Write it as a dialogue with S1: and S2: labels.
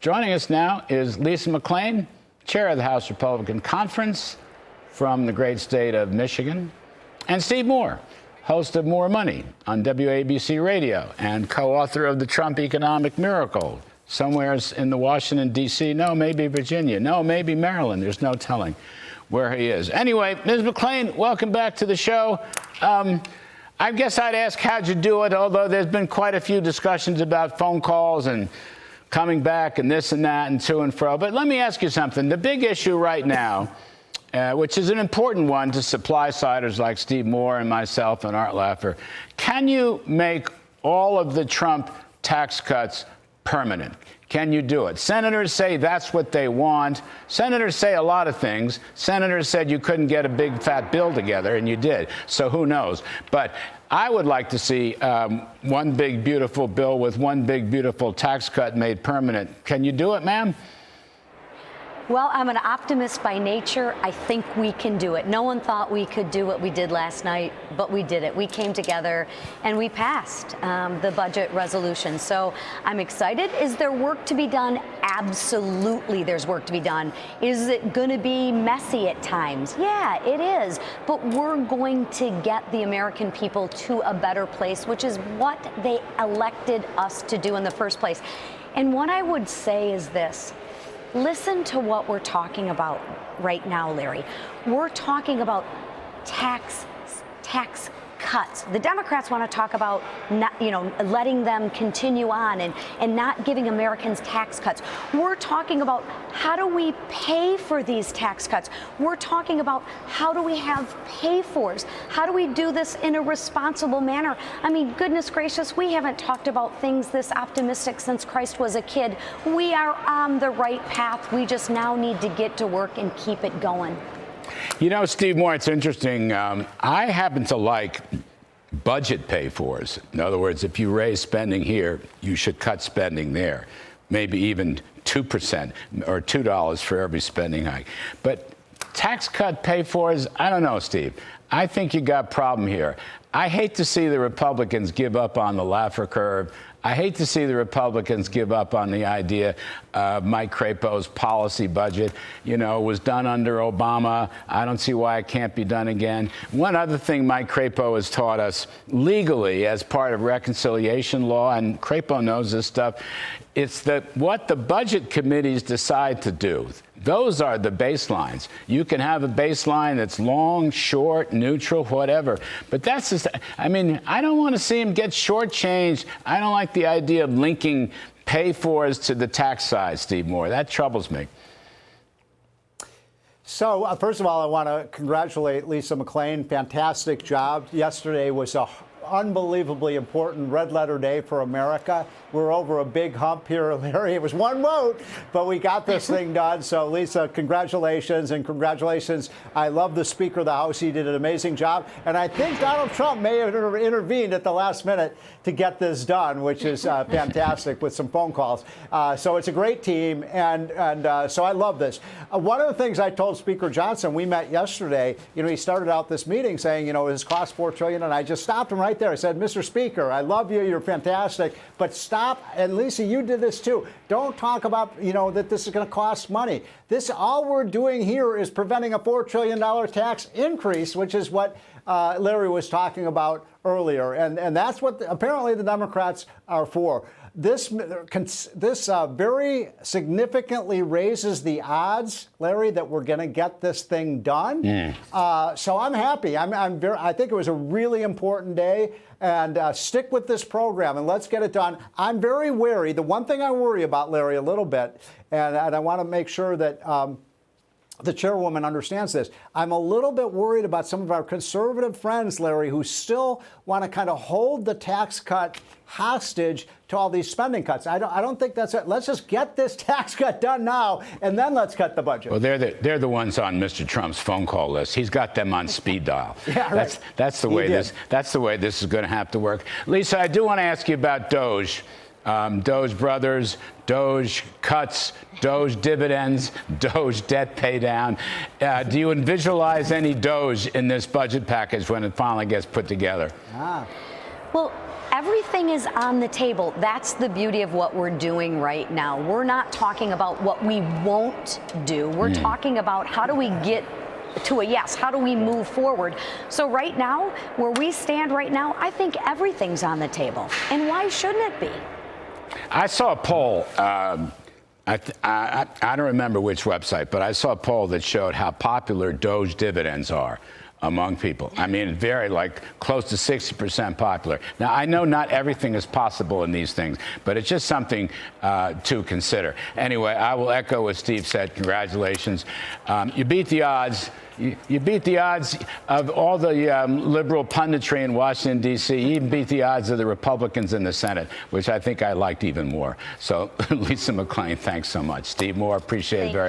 S1: Joining us now is Lisa McClain, chair of the House Republican Conference from the great state of Michigan, and Steve Moore, host of More Money on WABC Radio and co-author of The Trump Economic Miracle, somewhere in the Washington, D.C., no, maybe Virginia, no, maybe Maryland. There's no telling where he is. Anyway, Ms. McClain, welcome back to the show. I guess I'd ask how'd you do it, although there's been quite a few discussions about phone calls and coming back and this and that and to and fro. But let me ask you something. The big issue right now, which is an important one to supply-siders like Steve Moore and myself and Art Laffer, can you make all of the Trump tax cuts permanent? Can you do it? Senators say that's what they want. Senators say a lot of things. Senators said you couldn't get a big fat bill together, and you did. So who knows? But I would like to see one big, beautiful bill with one big, beautiful tax cut made permanent. Can you do it, ma'am?
S2: Well, I'm an optimist by nature. I think we can do it. No one thought we could do what we did last night, but we did it. We came together and we passed the budget resolution. So I'm excited. Is there work to be done? Absolutely, there's work to be done. Is it going to be messy at times? Yeah, it is. But we're going to get the American people to a better place, which is what they elected us to do in the first place. And what I would say is this. Listen to what we're talking about right now, Larry. We're talking about tax cuts. The Democrats want to talk about not, letting them continue on and not giving Americans tax cuts. We're talking about how do we pay for these tax cuts. We're talking about how do we have pay-fors. How do we do this in a responsible manner? I mean, goodness gracious, we haven't talked about things this optimistic since Christ was a kid. We are on the right path. We just now need to get to work and keep it going.
S1: You know, Steve Moore, it's interesting. I happen to like budget pay-fors. In other words, if you raise spending here, you should cut spending there. Maybe even 2% or $2 for every spending hike. But tax cut pay-fors, I don't know, Steve. I think you got a problem here. I hate to see the Republicans give up on the Laffer curve. I hate to see the Republicans give up on the idea Mike Crapo's policy budget, was done under Obama. I don't see why it can't be done again. One other thing Mike Crapo has taught us legally as part of reconciliation law, and Crapo knows this stuff, it's what the budget committees decide to do. Those are the baselines. You can have a baseline that's long, short, neutral, whatever. But that's just, I don't want to see him get shortchanged. I don't like the idea of linking pay-fors to the tax side, Steve Moore. That troubles me.
S3: So, first of all, I want to congratulate Lisa McClain. Fantastic job. Yesterday was a unbelievably important red letter day for America. We're over a big hump here, Larry. It was one vote, but we got this thing done. So, Lisa, congratulations and congratulations. I love the Speaker of the House. He did an amazing job. And I think Donald Trump may have intervened at the last minute to get this done, which is fantastic with some phone calls. So it's a great team. And so I love this. One of the things I told Speaker Johnson, we met yesterday, he started out this meeting saying, this cost $4 trillion. And I just stopped him right there. I said, Mr. Speaker, I love you. You're fantastic. But stop. And Lisa, you did this too. Don't talk about, that this is going to cost money. All we're doing here is preventing a $4 trillion tax increase, which is what Larry was talking about earlier. And that's what apparently the Democrats are for. This very significantly raises the odds, Larry, that we're going to get this thing done. So I'm happy. I think it was a really important day. And stick with this program and let's get it done. I'm very wary. The one thing I worry about, Larry, a little bit, and I want to make sure that the chairwoman understands this. I'm a little bit worried about some of our conservative friends, Larry, who still want to kind of hold the tax cut hostage to all these spending cuts. I don't think that's it. Let's just get this tax cut done now, and then let's cut the budget.
S1: Well, they're the ones on Mr. Trump's phone call list. He's got them on speed dial.
S3: Yeah, right.
S1: That's the way this is going to have to work. Lisa, I do want to ask you about DOGE. DOGE brothers, DOGE cuts, DOGE dividends, DOGE debt pay down. Do you visualize any DOGE in this budget package when it finally gets put together?
S2: Well, everything is on the table. That's the beauty of what we're doing right now. We're not talking about what we won't do. We're talking about how do we get to a yes, how do we move forward? So right now, where we stand right now, I think everything's on the table. And why shouldn't it be?
S1: I saw a poll. I don't remember which website, but I saw a poll that showed how popular DOGE dividends are among people. I mean, very, like, close to 60% popular. Now, I know not everything is possible in these things, but it's just something to consider. Anyway, I will echo what Steve said. Congratulations. You beat the odds. You beat the odds of all the liberal punditry in Washington, D.C. You even beat the odds of the Republicans in the Senate, which I think I liked even more. So, Lisa McClain, thanks so much. Steve Moore, appreciate it very much.